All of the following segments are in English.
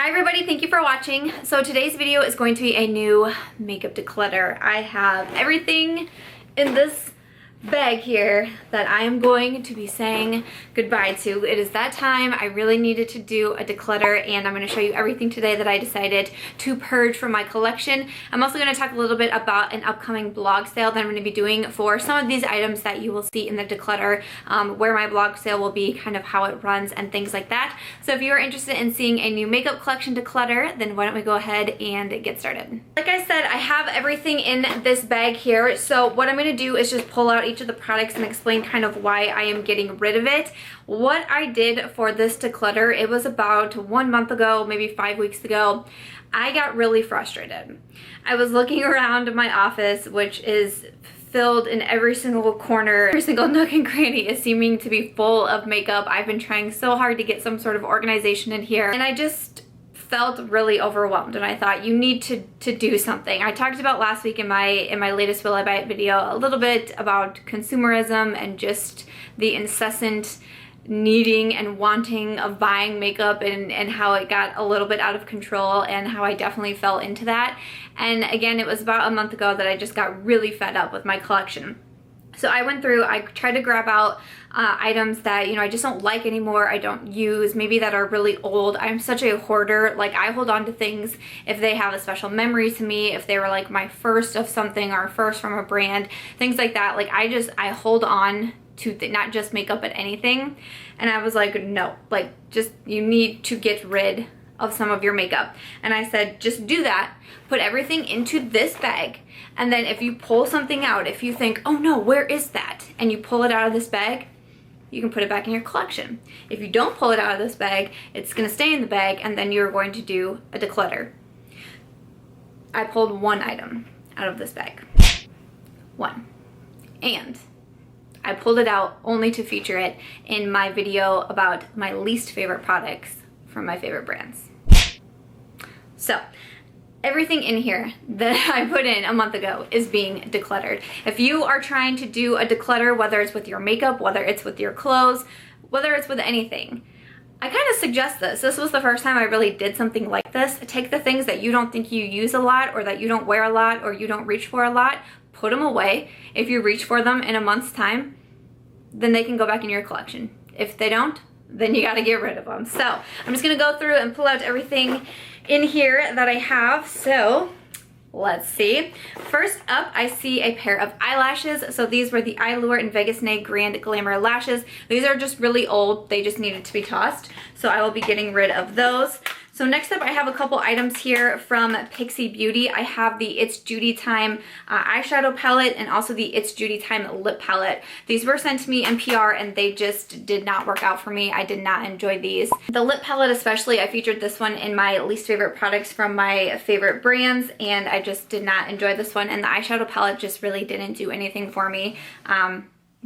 Hi everybody, thank you for watching. So today's video is going to be a new makeup declutter. I have everything in this bag here that I am going to be saying goodbye to. It is that time. I really needed to do a declutter, and I'm going to show you everything today that I decided to purge from my collection. I'm also going to talk a little bit about an upcoming blog sale that I'm going to be doing for some of these items that you will see in the declutter, where my blog sale will be, kind of how it runs and things like that. So if you're interested in seeing a new makeup collection declutter, then why don't we go ahead and get started. Like I said, I have everything in this bag here. So what I'm going to do is just pull out each of the products and explain kind of why I am getting rid of it. What I did for this declutter, it was about 1 month ago, maybe 5 weeks ago. I got really frustrated. I was looking around my office, which is filled in every single corner, every single nook and cranny is seeming to be full of makeup. I've been trying so hard to get some sort of organization in here, and I just felt really overwhelmed, and I thought you need to do something. I talked about last week in my latest Will I Buy It video a little bit about consumerism and just the incessant needing and wanting of buying makeup, and how it got a little bit out of control, and how I definitely fell into that. And again, it was about a month ago that I just got really fed up with my collection. So I went through, I tried to grab out items that, you know, I just don't like anymore, I don't use, maybe that are really old. I'm such a hoarder. Like, I hold on to things if they have a special memory to me, if they were like my first of something or first from a brand, things like that. Like, I hold on to not just makeup but anything. And I was like, no, like, just, you need to get rid of some of your makeup. And I said, just do that, put everything into this bag, and then if you pull something out, if you think, oh no, where is that, and you pull it out of this bag, you can put it back in your collection. If you don't pull it out of this bag, it's gonna stay in the bag, and then you're going to do a declutter. I pulled one item out of this bag. One. And I pulled it out only to feature it in my video about my least favorite products from my favorite brands. So everything in here that I put in a month ago is being decluttered. If you are trying to do a declutter, whether it's with your makeup, whether it's with your clothes, whether it's with anything, I kind of suggest this. This was the first time I really did something like this. Take the things that you don't think you use a lot, or that you don't wear a lot, or you don't reach for a lot, put them away. If you reach for them in a month's time, then they can go back in your collection. If they don't, then you gotta get rid of them. So I'm just gonna go through and pull out everything in here that I have. So let's see. First up, I see a pair of eyelashes. So these were the Eyelure in Vegas Nay Grand Glamour lashes. These are just really old. They just needed to be tossed. So I will be getting rid of those. So next up, I have a couple items here from Pixie Beauty. I have the It's Judy Time eyeshadow palette, and also the It's Judy Time lip palette. These were sent to me in PR, and they just did not work out for me. I did not enjoy these. The lip palette especially, I featured this one in my least favorite products from my favorite brands, and I just did not enjoy this one. And the eyeshadow palette just really didn't do anything for me.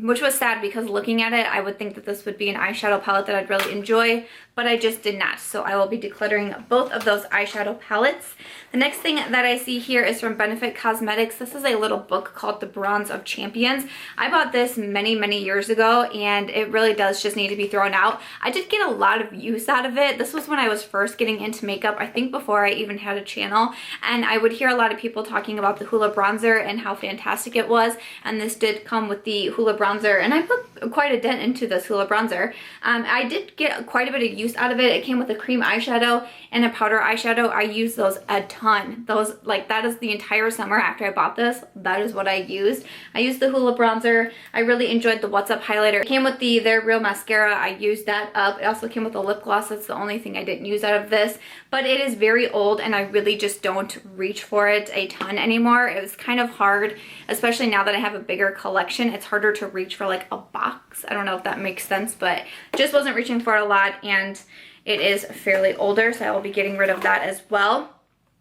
Which was sad, because looking at it, I would think that this would be an eyeshadow palette that I'd really enjoy, but I just did not. So I will be decluttering both of those eyeshadow palettes. The next thing that I see here is from Benefit Cosmetics. This is a little book called The Bronze of Champions. I bought this many, many years ago, and it really does just need to be thrown out. I did get a lot of use out of it. This was when I was first getting into makeup, I think before I even had a channel, and I would hear a lot of people talking about the Hoola bronzer and how fantastic it was, and this did come with the Hoola bronzer, and I put quite a dent into this Hoola bronzer. I did get quite a bit of use out of it. It came with a cream eyeshadow and a powder eyeshadow. I used those a ton. Those, like, that is the entire summer after I bought this. That is what I used. I used the Hoola bronzer. I really enjoyed the What's Up highlighter. It came with the They're Real mascara. I used that up. It also came with a lip gloss. That's the only thing I didn't use out of this, but it is very old, and I really just don't reach for it a ton anymore. It was kind of hard, especially now that I have a bigger collection. It's harder to reach for like a box. I don't know if that makes sense, but just wasn't reaching for it a lot, and it is fairly older, so I will be getting rid of that as well.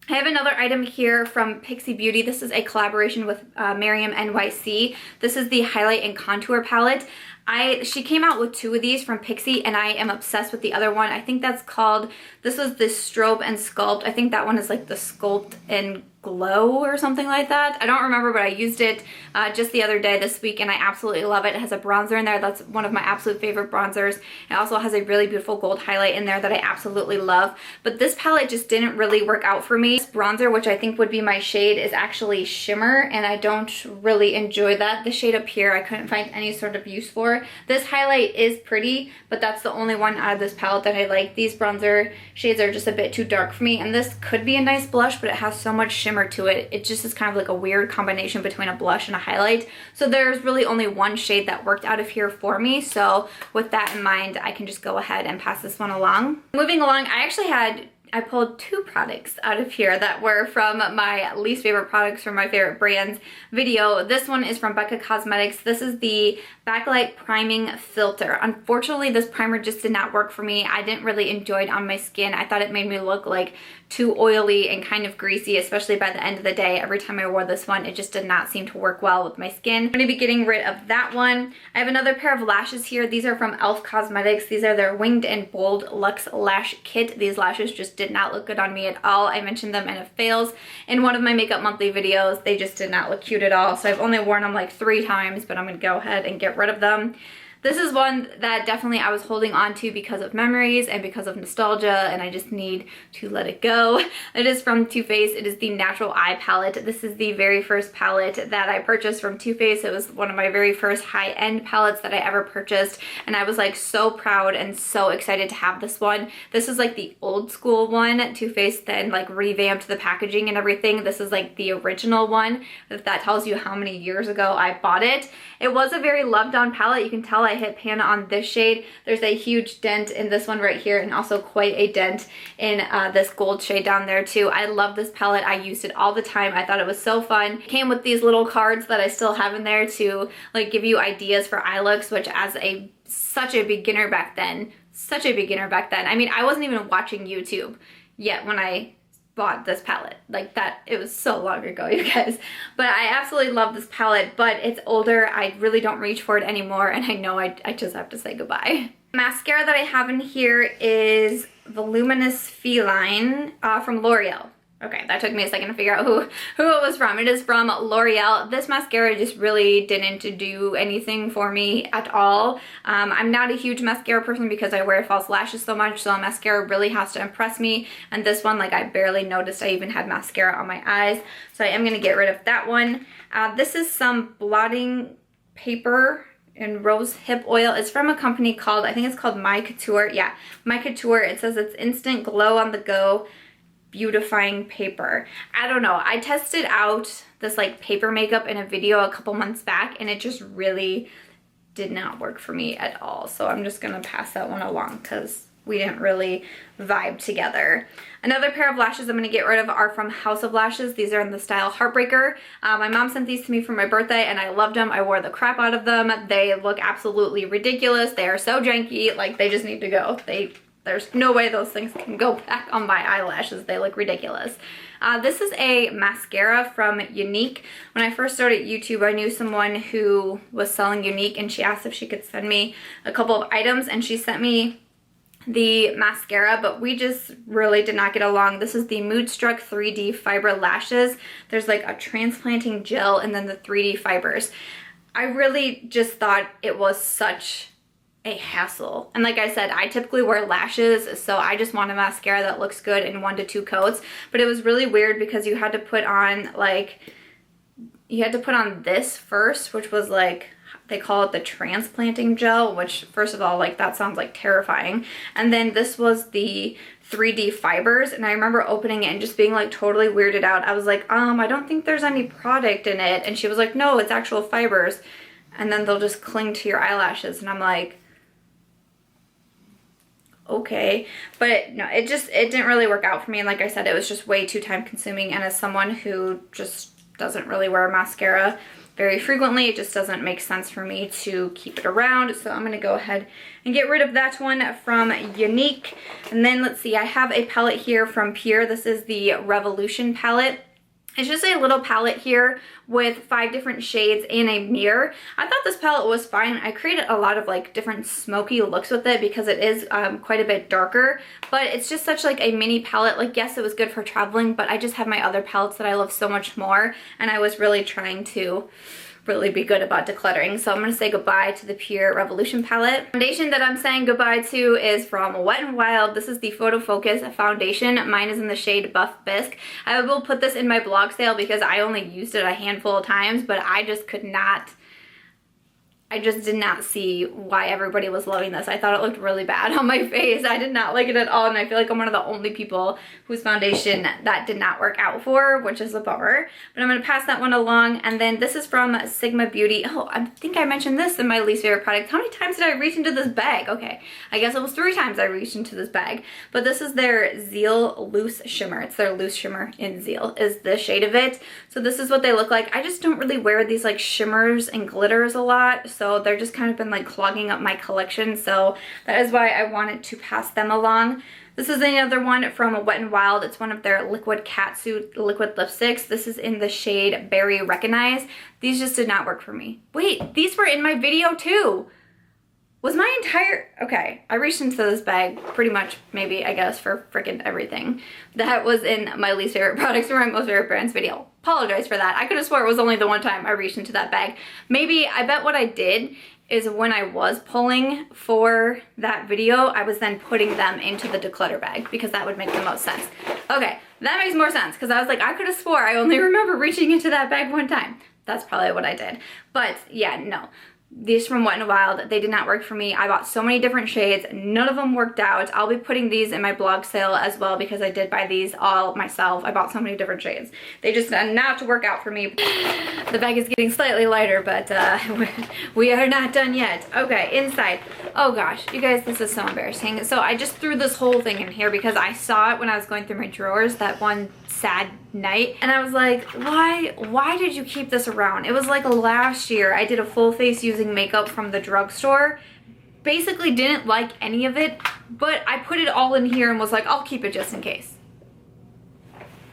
I have another item here from Pixie Beauty. This is a collaboration with Miriam NYC. This is the Highlight and Contour palette. She came out with two of these from Pixie, and I am obsessed with the other one. I think that's called, this was the Strobe and Sculpt. I think that one is like the Sculpt and Glow or something like that. I don't remember, but I used it just the other day this week and I absolutely love it. It has a bronzer in there. That's one of my absolute favorite bronzers. It also has a really beautiful gold highlight in there that I absolutely love. But this palette just didn't really work out for me. This bronzer, which I think would be my shade, is actually shimmer and I don't really enjoy that. The shade up here I couldn't find any sort of use for. This highlight is pretty, but that's the only one out of this palette that I like. These bronzer shades are just a bit too dark for me, and this could be a nice blush, but it has so much shimmer to it. It just is kind of like a weird combination between a blush and a highlight. So there's really only one shade that worked out of here for me. So with that in mind, I can just go ahead and pass this one along. Moving along, I pulled two products out of here that were from my least favorite products from my favorite brands video. This one is from Becca Cosmetics. This is the Backlight Priming Filter. Unfortunately, this primer just did not work for me. I didn't really enjoy it on my skin. I thought it made me look like too oily and kind of greasy, especially by the end of the day. Every time I wore this one, it just did not seem to work well with my skin. I'm going to be getting rid of that one. I have another pair of lashes here. These are from e.l.f. Cosmetics. These are their Winged and Bold Luxe Lash Kit. These lashes just did not look good on me at all. I mentioned them in a fails in one of my Makeup Monthly videos. They just did not look cute at all. So I've only worn them like 3 times, but I'm going to go ahead and get rid of them. This is one that definitely I was holding on to because of memories and because of nostalgia, and I just need to let it go. It is from Too Faced. It is the Natural Eye Palette. This is the very first palette that I purchased from Too Faced. It was one of my very first high-end palettes that I ever purchased, and I was like so proud and so excited to have this one. This is like the old school one. Too Faced then like revamped the packaging and everything. This is like the original one. If that tells you how many years ago I bought it. It was a very loved on palette. You can tell I hit pan on this shade. There's a huge dent in this one right here and also quite a dent in this gold shade down there too. I love this palette. I used it all the time. I thought it was so fun. It came with these little cards that I still have in there to like give you ideas for eye looks, which as such a beginner back then, I mean, I wasn't even watching YouTube yet when I bought this palette. Like that, it was so long ago, you guys. But I absolutely love this palette, but it's older. I really don't reach for it anymore, and I know I just have to say goodbye. Mascara that I have in here is Voluminous Feline from L'Oreal. Okay, that took me a second to figure out who it was from. It is from L'Oreal. This mascara just really didn't do anything for me at all. I'm not a huge mascara person because I wear false lashes so much, so mascara really has to impress me. And this one, like I barely noticed I even had mascara on my eyes. So I am going to get rid of that one. This is some blotting paper and rose hip oil. It's from a company called, I think it's called My Couture. Yeah, My Couture. It says it's instant glow on the go beautifying paper. I don't know. I tested out this like paper makeup in a video a couple months back and it just really did not work for me at all. So I'm just gonna pass that one along because we didn't really vibe together. Another pair of lashes I'm gonna get rid of are from House of Lashes. These are in the style Heartbreaker. My mom sent these to me for my birthday and I loved them. I wore the crap out of them. They look absolutely ridiculous. They are so janky. Like they just need to go. There's no way those things can go back on my eyelashes. They look ridiculous. This is a mascara from Unique. When I first started YouTube, I knew someone who was selling Unique and she asked if she could send me a couple of items and she sent me the mascara, but we just really did not get along. This is the Moodstruck 3D Fiber Lashes. There's like a transplanting gel and then the 3D fibers. I really just thought it was such a hassle. And like I said, I typically wear lashes, so I just want a mascara that looks good in 1 to 2 coats. But it was really weird because you had to put on this first, which was like, they call it the transplanting gel, which first of all, like that sounds like terrifying. And then this was the 3D fibers, and I remember opening it and just being like totally weirded out. I was like, I don't think there's any product in it. And she was like, no, it's actual fibers. And then they'll just cling to your eyelashes. And I'm like, okay. But no, it didn't really work out for me. And like I said, it was just way too time consuming. And as someone who just doesn't really wear mascara very frequently, it just doesn't make sense for me to keep it around. So I'm gonna go ahead and get rid of that one from Unique. And then let's see, I have a palette here from Pur. This is the Revolution palette. It's just a little palette here with 5 different shades and a mirror. I thought this palette was fine. I created a lot of like different smoky looks with it because it is quite a bit darker, but it's just such like a mini palette. Like, yes, it was good for traveling, but I just have my other palettes that I love so much more, and I was really trying to really be good about decluttering. So I'm going to say goodbye to the Pure Revolution palette. Foundation that I'm saying goodbye to is from Wet n Wild. This is the Photo Focus foundation. Mine is in the shade Buff Bisque. I will put this in my blog sale because I only used it a handful of times, but I just could not, I just did not see why everybody was loving this. I thought it looked really bad on my face. I did not like it at all, and I feel like I'm one of the only people whose foundation that did not work out for, which is a bummer. But I'm going to pass that one along. And then this is from Sigma Beauty. Oh, I think I mentioned this in my least favorite product. How many times did I reach into this bag? Okay, I guess it was 3 times I reached into this bag. But this is their Zeal Loose Shimmer. It's their loose shimmer in Zeal is the shade of it. So this is what they look like. I just don't really wear these like shimmers and glitters a lot, so they're just kind of been like clogging up my collection. So that is why I wanted to pass them along. This is another one from Wet n Wild. It's one of their liquid catsuit liquid lipsticks. This is in the shade Berry Recognize. These just did not work for me. Wait, these were in my video too. Was my entire, okay, I reached into this bag pretty much, maybe, I guess, for freaking everything. That was in my least favorite products or my most favorite brands video. Apologize for that. I could have swore it was only the one time I reached into that bag. Maybe, I bet what I did is when I was pulling for that video, I was then putting them into the declutter bag because that would make the most sense. Okay, that makes more sense because I was like, I could have swore I only remember reaching into that bag one time. That's probably what I did. But yeah, no. These from Wet n Wild, they did not work for me. I bought so many different shades. None of them worked out. I'll be putting these in my blog sale as well because I did buy these all myself. I bought so many different shades. They just did not work out for me. The bag is getting slightly lighter, but we are not done yet. Okay, inside. Oh gosh, you guys, this is so embarrassing. So I just threw this whole thing in here because I saw it when I was going through my drawers that one sad night, and I was like, why did you keep this around? It was like last year I did a full face using makeup from the drugstore. Basically didn't like any of it, but I put it all in here and was like, I'll keep it just in case.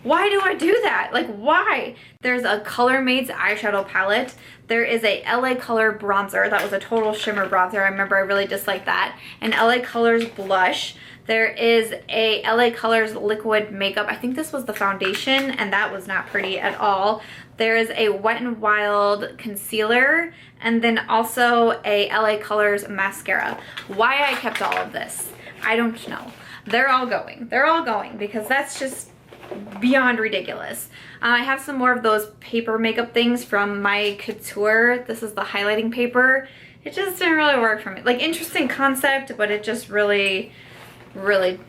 Why do I do that? Like, why? There's a Color Mates eyeshadow palette. There is a LA Color bronzer. That was a total shimmer bronzer. I remember I really disliked that. An LA Colors blush. There is a LA Colors liquid makeup. I think this was the foundation, and that was not pretty at all. There is a Wet n Wild concealer, and then also a LA Colors mascara. Why I kept all of this, I don't know. They're all going. They're all going because that's just beyond ridiculous. I have some more of those paper makeup things from My Couture. This is the highlighting paper. It just didn't really work for me. Like, interesting concept, but it just really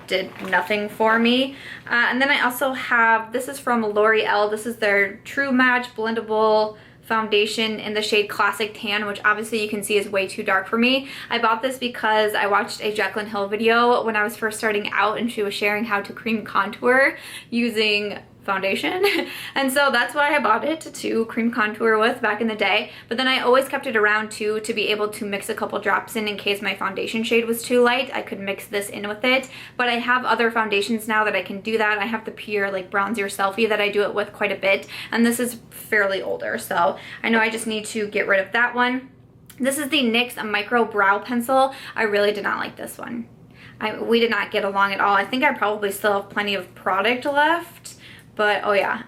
did nothing for me. And then I also have, this is from L'Oreal. This is their True Match Blendable foundation in the shade Classic Tan, which obviously you can see is way too dark for me. I bought this because I watched a Jaclyn Hill video when I was first starting out, and she was sharing how to cream contour using foundation, and so that's why I bought it to cream contour with back in the day. But then I always kept it around too to be able to mix a couple drops in case my foundation shade was too light. I could mix this in with it, but I have other foundations now that I can do that. I have the Pure like Bronzer Selfie that I do it with quite a bit, and this is fairly older, so I know I just need to get rid of that one. This is the NYX Micro Brow Pencil. I really did not like this one. We did not get along at all. I think I probably still have plenty of product left. But, oh yeah,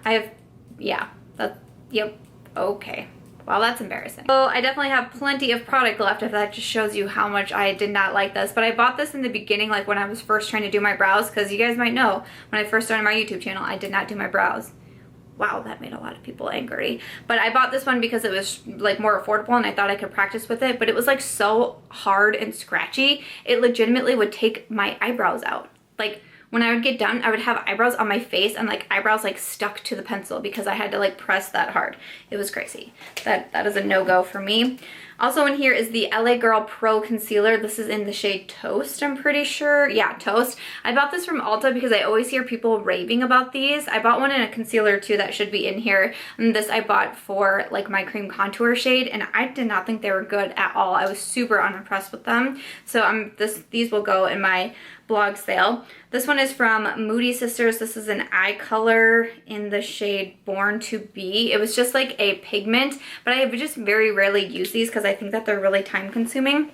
yep, okay. Wow, that's embarrassing. So I definitely have plenty of product left, if that just shows you how much I did not like this. But I bought this in the beginning, like when I was first trying to do my brows, because you guys might know, when I first started my YouTube channel, I did not do my brows. Wow, that made a lot of people angry. But I bought this one because it was like more affordable and I thought I could practice with it, but it was like so hard and scratchy, it legitimately would take my eyebrows out. Like, when I would get done, I would have eyebrows on my face and like eyebrows like stuck to the pencil because I had to like press that hard. It was crazy. That is a no-go for me. Also in here is the LA Girl Pro Concealer. This is in the shade Toast, I'm pretty sure. Yeah, Toast. I bought this from Ulta because I always hear people raving about these. I bought one in a concealer too that should be in here. And this I bought for like my cream contour shade, and I did not think they were good at all. I was super unimpressed with them. So these will go in my blog sale. This one is from Moody Sisters. This is an eye color in the shade Born to Be. It was just like a pigment, but I just very rarely use these because I think that they're really time consuming.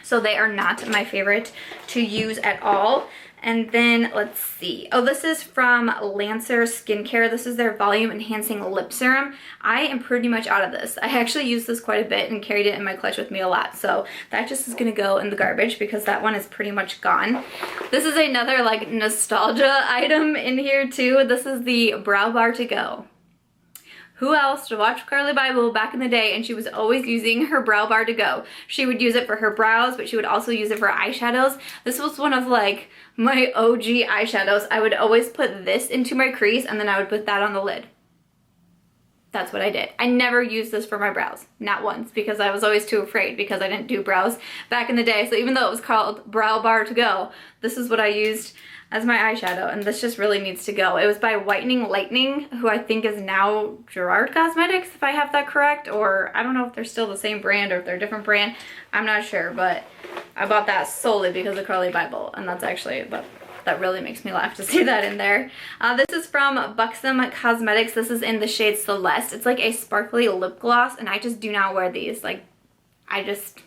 So they are not my favorite to use at all. And then let's see. Oh, this is from Lancer Skincare. This is their volume enhancing lip serum. I am pretty much out of this. I actually used this quite a bit and carried it in my clutch with me a lot. So that just is gonna go in the garbage because that one is pretty much gone. This is another like nostalgia item in here too. This is the Brow Bar to Go. Who else to watch Carly Bible back in the day, and she was always using her Brow Bar to Go. She would use it for her brows, but she would also use it for eyeshadows. This was one of like my OG eyeshadows. I would always put this into my crease and then I would put that on the lid. That's what I did. I never used this for my brows, not once, because I was always too afraid because I didn't do brows back in the day. So even though it was called Brow Bar to Go, this is what I used as my eyeshadow, and this just really needs to go. It was by Whitening Lightning, who I think is now Gerard Cosmetics, if I have that correct, or I don't know if they're still the same brand or if they're a different brand. I'm not sure, but I bought that solely because of Carly Bible, and that's actually, that really makes me laugh to see that in there. This is from Buxom Cosmetics. This is in the shade Celeste. It's like a sparkly lip gloss, and I just do not wear these. Like, I just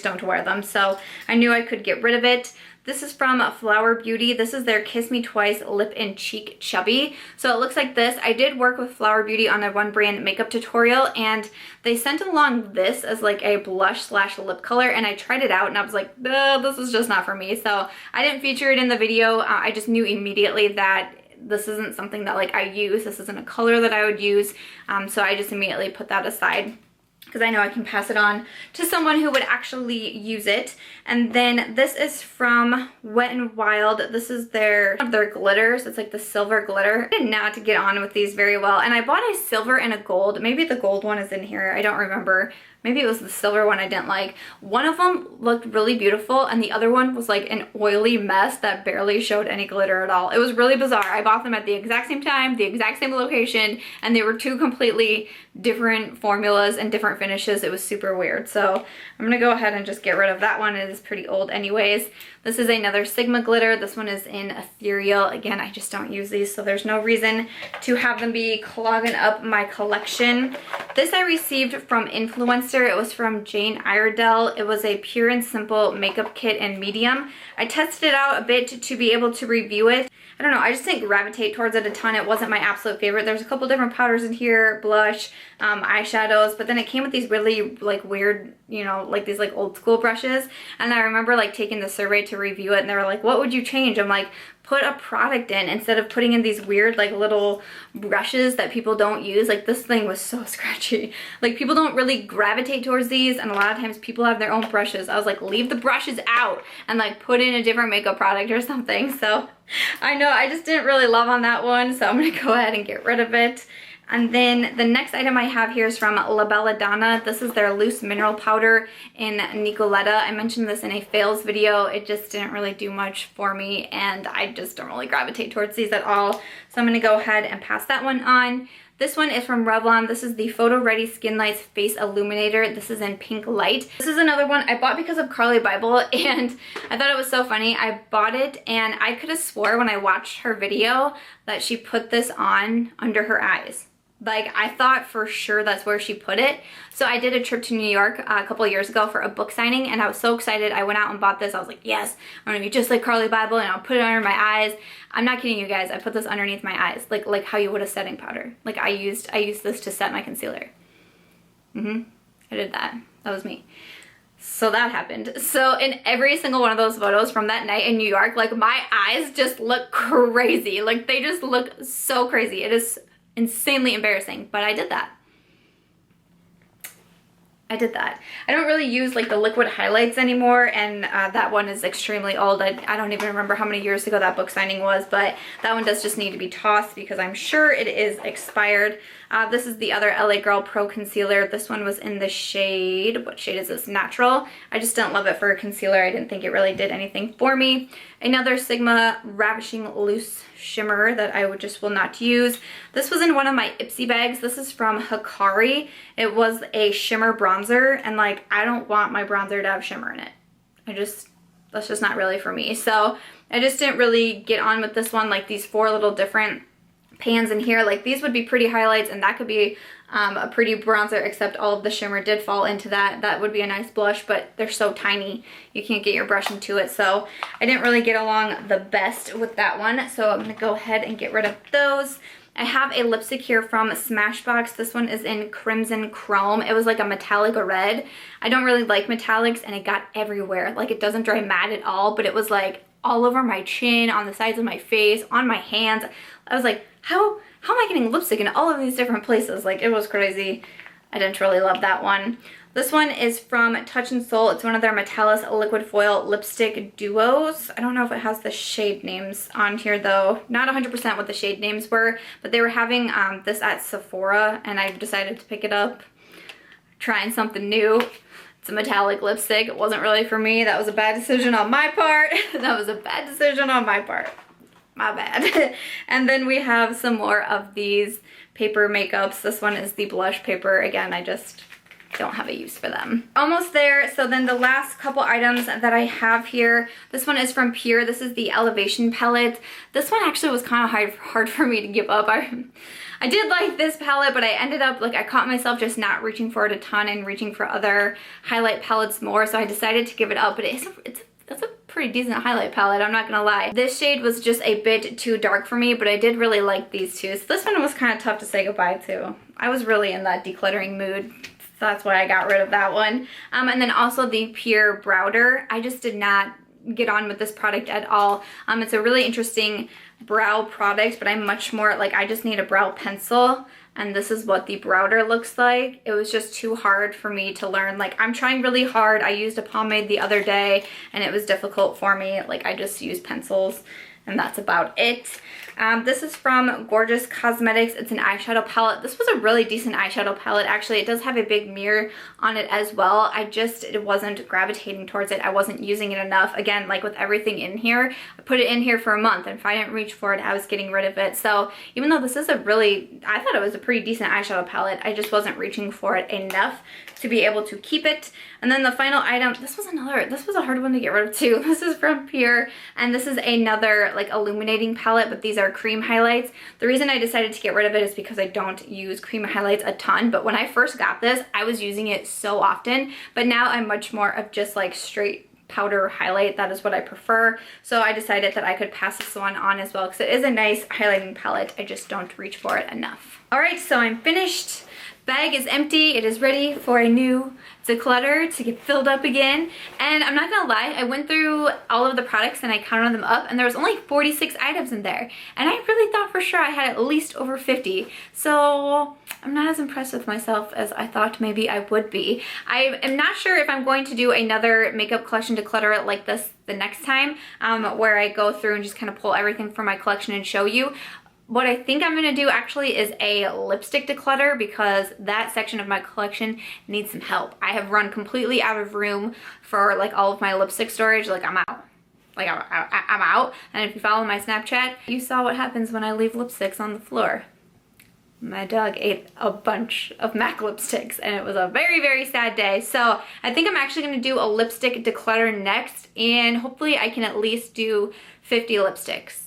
don't wear them, so I knew I could get rid of it. This is from Flower Beauty. This is their Kiss Me Twice Lip and Cheek Chubby. So it looks like this. I did work with Flower Beauty on a one brand makeup tutorial, and they sent along this as like a blush slash lip color, and I tried it out and I was like, this is just not for me. So I didn't feature it in the video. I just knew immediately that this isn't something that like I use. This isn't a color that I would use. So I just immediately put that aside, because I know I can pass it on to someone who would actually use it. And then this is from Wet n Wild. This is their glitters. It's like the silver glitter. I did not get on with these very well. And I bought a silver and a gold. Maybe the gold one is in here. I don't remember. Maybe it was the silver one I didn't like. One of them looked really beautiful, and the other one was like an oily mess that barely showed any glitter at all. It was really bizarre. I bought them at the exact same time, the exact same location, and they were two completely different formulas and different finishes. It was super weird. So I'm gonna go ahead and just get rid of that one. It is pretty old anyways. This is another Sigma glitter. This one is in Ethereal. Again, I just don't use these, so there's no reason to have them be clogging up my collection. This I received from Influenster. It was from Jane Iredell. It was a pure and simple makeup kit in medium. I tested it out a bit to be able to review it. I don't know, I just didn't gravitate towards it a ton. It wasn't my absolute favorite. There's a couple different powders in here, blush, eyeshadows, but then it came with these really like weird, you know, like these like old school brushes. And I remember like taking the survey to review it, and they were like, what would you change? I'm like, put a product in instead of putting in these weird like little brushes that people don't use. Like, this thing was so scratchy. Like, people don't really gravitate towards these, and a lot of times people have their own brushes. I was like, leave the brushes out and like put in a different makeup product or something. So I know I just didn't really love on that one, so I'm gonna go ahead and get rid of it. And then the next item I have here is from La Belladonna. This is their loose mineral powder in Nicoletta. I mentioned this in a fails video. It just didn't really do much for me, and I just don't really gravitate towards these at all. So I'm gonna go ahead and pass that one on. This one is from Revlon. This is the Photo Ready Skin Lights Face Illuminator. This is in Pink Light. This is another one I bought because of Carly Bible, and I thought it was so funny. I bought it, and I could have swore when I watched her video that she put this on under her eyes. Like, I thought for sure that's where she put it. So I did a trip to New York a couple of years ago for a book signing, and I was so excited. I went out and bought this. I was like, yes, I'm gonna be just like Carly Bible, and I'll put it under my eyes. I'm not kidding you guys. I put this underneath my eyes, like how you would a setting powder. Like, I used this to set my concealer. I did that. That was me. So that happened. So in every single one of those photos from that night in New York, like, my eyes just look crazy. Like, they just look so crazy. It is insanely embarrassing, but I did that. I did that. I don't really use like the liquid highlights anymore, and that one is extremely old. I don't even remember how many years ago that book signing was, but that one does just need to be tossed because I'm sure it is expired. This is the other LA Girl Pro Concealer. This one was in the shade, what shade is this? Natural. I just didn't love it for a concealer. I didn't think it really did anything for me. Another Sigma Ravishing Loose Shimmer that I just will not use. This was in one of my Ipsy bags. This is from Hikari. It was a shimmer bronzer, and like, I don't want my bronzer to have shimmer in it. That's just not really for me. So I just didn't really get on with this one. Like these 4 little different pans in here, like these would be pretty highlights, and that could be a pretty bronzer, except all of the shimmer did fall into that. That would be a nice blush, but they're so tiny you can't get your brush into it, so I didn't really get along the best with that one. So I'm gonna go ahead and get rid of those. I have a lipstick here from Smashbox. This one is in Crimson Chrome. It was like a metallic red. I don't really like metallics, and it got everywhere. Like, it doesn't dry matte at all, but it was like all over my chin, on the sides of my face, on my hands. I was like, how am I getting lipstick in all of these different places? Like, it was crazy. I didn't really love that one. This one is from Touch in Soul. It's one of their Metallis liquid foil lipstick duos. I don't know if it has the shade names on here though. Not 100% what the shade names were, but they were having this at Sephora, and I decided to pick it up. Trying something new. It's a metallic lipstick. It wasn't really for me. That was a bad decision on my part. That was a bad decision on my part. My bad. And then we have some more of these paper makeups. This one is the blush paper. Again, I just don't have a use for them. Almost there. So then the last couple items that I have here, this one is from Pur. This is the Elevation palette. This one actually was kind of hard for me to give up. I did like this palette, but I ended up, like, I caught myself just not reaching for it a ton and reaching for other highlight palettes more, so I decided to give it up. But that's a pretty decent highlight palette, I'm not gonna lie. This shade was just a bit too dark for me, but I did really like these two. So this one was kind of tough to say goodbye to. I was really in that decluttering mood. So that's why I got rid of that one. And then also the Pure Browder. I just did not get on with this product at all. It's a really interesting brow product, but I'm much more like, I just need a brow pencil, and this is what the Browder looks like. It was just too hard for me to learn. Like, I'm trying really hard. I used a pomade the other day, and it was difficult for me. Like, I just use pencils, and that's about it. This is from Gorgeous Cosmetics. It's an eyeshadow palette. This was a really decent eyeshadow palette. Actually, it does have a big mirror on it as well. It wasn't gravitating towards it. I wasn't using it enough. Again, like with everything in here, I put it in here for a month, and if I didn't reach for it, I was getting rid of it. So even though this is I thought it was a pretty decent eyeshadow palette, I just wasn't reaching for it enough to be able to keep it. And then the final item, this was a hard one to get rid of too. This is from Pure, and this is another like illuminating palette, but these are cream highlights. The reason I decided to get rid of it is because I don't use cream highlights a ton, but when I first got this, I was using it so often, but now I'm much more of just like straight powder highlight. That is what I prefer. So I decided that I could pass this one on as well, because it is a nice highlighting palette. I just don't reach for it enough. All right, so I'm finished. Bag is empty. It is ready for a new declutter to get filled up again. And I'm not gonna lie, I went through all of the products and I counted them up, and there was only 46 items in there. And I really thought for sure I had at least over 50. So I'm not as impressed with myself as I thought maybe I would be. I am not sure if I'm going to do another makeup collection declutter like this the next time, where I go through and just kind of pull everything from my collection and show you. What I think I'm gonna do actually is a lipstick declutter, because that section of my collection needs some help. I have run completely out of room for like all of my lipstick storage. Like, I'm out. Like, I'm out. And if you follow my Snapchat, you saw what happens when I leave lipsticks on the floor. My dog ate a bunch of MAC lipsticks, and it was a very, very sad day. So I think I'm actually gonna do a lipstick declutter next, and hopefully I can at least do 50 lipsticks.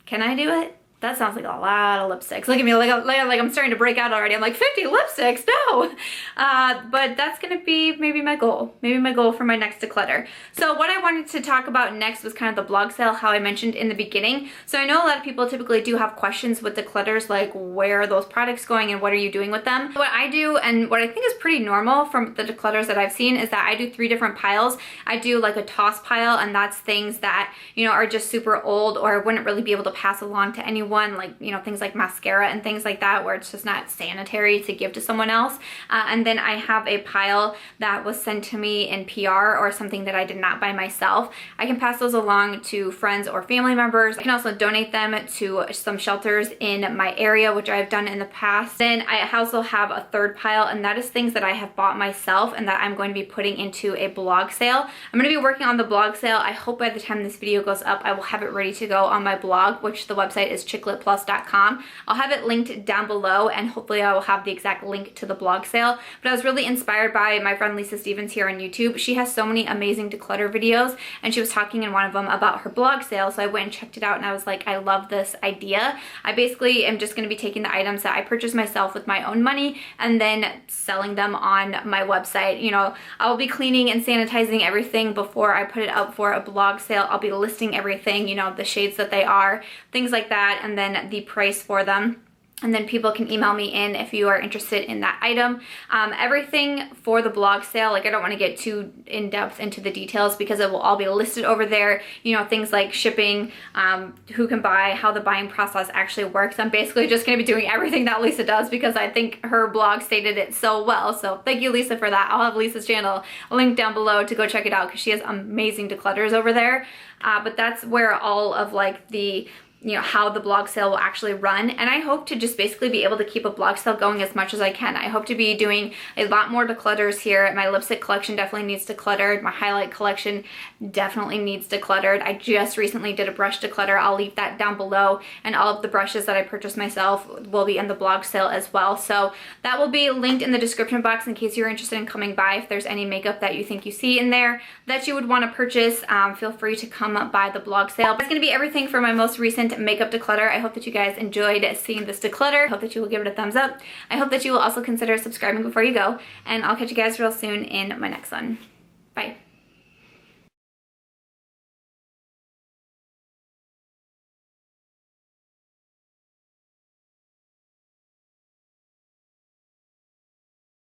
Can I do it? That sounds like a lot of lipsticks. Look at me, like I'm starting to break out already. I'm like, 50 lipsticks, no! But that's gonna be maybe my goal for my next declutter. So what I wanted to talk about next was kind of the blog sale, how I mentioned in the beginning. So I know a lot of people typically do have questions with declutters, like where are those products going and what are you doing with them? What I do, and what I think is pretty normal from the declutters that I've seen, is that I do 3 different piles. I do like a toss pile, and that's things that, you know, are just super old or I wouldn't really be able to pass along to anyone anyone, like, you know, things like mascara and things like that where it's just not sanitary to give to someone else. And then I have a pile that was sent to me in PR or something that I did not buy myself. I can pass those along to friends or family members. I can also donate them to some shelters in my area, which I've done in the past. Then I also have a third pile, and that is things that I have bought myself and that I'm going to be putting into a blog sale. I'm going to be working on the blog sale. I hope by the time this video goes up, I will have it ready to go on my blog, which the website is chicletplus.com. I'll have it linked down below, and hopefully I will have the exact link to the blog sale. But I was really inspired by my friend Lisa Stevens here on YouTube. She has so many amazing declutter videos, and she was talking in one of them about her blog sale, so I went and checked it out, and I was like, I love this idea. I basically am just going to be taking the items that I purchased myself with my own money and then selling them on my website. You know, I will be cleaning and sanitizing everything before I put it up for a blog sale. I'll be listing everything, you know, the shades that they are, things like that, and then the price for them. And then people can email me in if you are interested in that item. Everything for the blog sale, like I don't want to get too in depth into the details because it will all be listed over there. You know, things like shipping, who can buy, how the buying process actually works. I'm basically just going to be doing everything that Lisa does because I think her blog stated it so well. So thank you, Lisa, for that. I'll have Lisa's channel linked down below to go check it out because she has amazing declutters over there. But that's where all of like the, you know, how the blog sale will actually run. And I hope to just basically be able to keep a blog sale going as much as I can. I hope to be doing a lot more declutters here. My lipstick collection definitely needs decluttered. My highlight collection definitely needs decluttered. I just recently did a brush declutter. I'll leave that down below, and all of the brushes that I purchased myself will be in the blog sale as well. So that will be linked in the description box in case you're interested in coming by. If there's any makeup that you think you see in there that you would want to purchase, feel free to come by the blog sale. That's going to be everything for my most recent makeup declutter. I hope that you guys enjoyed seeing this declutter. I hope that you will give it a thumbs up. I hope that you will also consider subscribing before you go, and I'll catch you guys real soon in my next one. Bye.